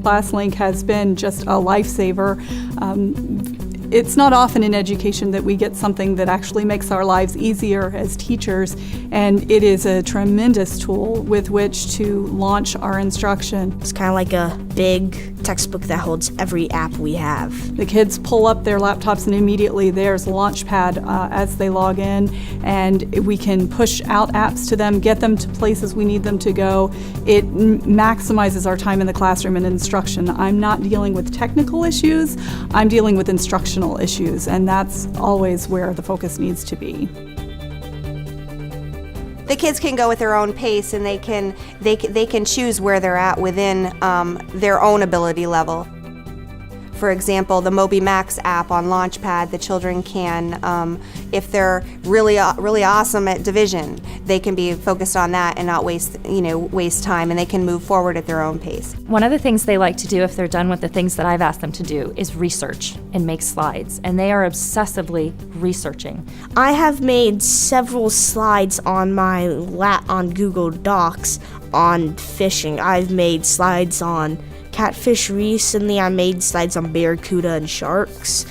ClassLink has been just a lifesaver. It's not often in education that we get something that actually makes our lives easier as teachers, and it is a tremendous tool with which to launch our instruction. It's kind of like a big textbook that holds every app we have. The kids pull up their laptops and immediately there's a Launchpad as they log in, and we can push out apps to them, get them to places we need them to go. It maximizes our time in the classroom and instruction. I'm not dealing with technical issues, I'm dealing with instructional issues, and that's always where the focus needs to be. The kids can go at their own pace, and they can choose where they're at within their own ability level. For example, the Moby Max app on Launchpad, the children can, if they're really awesome at division, they can be focused on that and not waste time, and they can move forward at their own pace. One of the things they like to do if they're done with the things that I've asked them to do is research and make slides, and they are obsessively researching. I have made several slides on on Google Docs on fishing. I've made slides on catfish recently. I made slides on barracuda and sharks.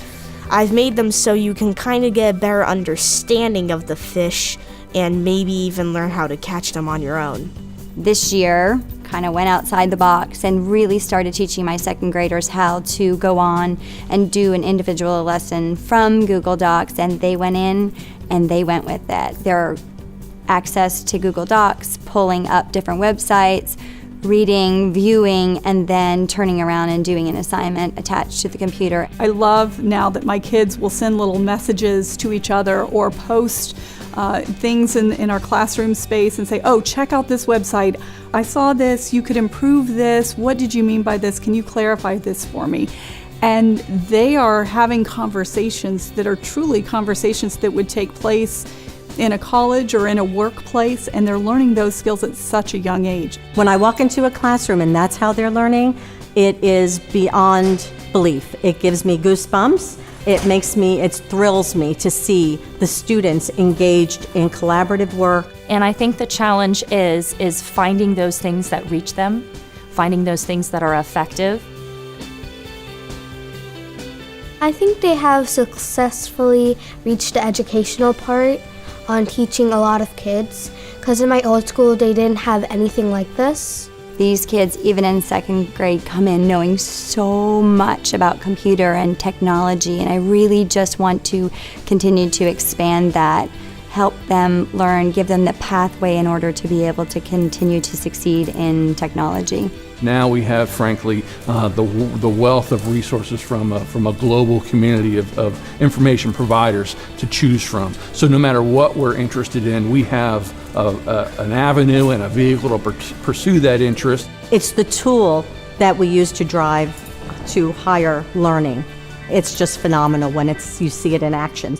I've made them so you can kind of get a better understanding of the fish and maybe even learn how to catch them on your own. This year, kind of went outside the box and really started teaching my second graders how to go on and do an individual lesson from Google Docs, and they went in and they went with it. Their access to Google Docs, pulling up different websites, reading, viewing, and then turning around and doing an assignment attached to the computer. I love now that my kids will send little messages to each other or post things in our classroom space and say, oh, check out this website. I saw this, you could improve this. What did you mean by this? Can you clarify this for me? And they are having conversations that are truly conversations that would take place in a college or in a workplace, and they're learning those skills at such a young age. When I walk into a classroom and that's how they're learning, it is beyond belief. It gives me goosebumps. It thrills me to see the students engaged in collaborative work. And I think the challenge is finding those things that reach them, finding those things that are effective. I think they have successfully reached the educational part on teaching a lot of kids, because in my old school they didn't have anything like this. These kids, even in second grade, come in knowing so much about computer and technology, and I really just want to continue to expand that, help them learn, give them the pathway in order to be able to continue to succeed in technology. Now we have, frankly, the wealth of resources from a global community of information providers to choose from. So no matter what we're interested in, we have an avenue and a vehicle to pursue that interest. It's the tool that we use to drive to higher learning. It's just phenomenal when you see it in action.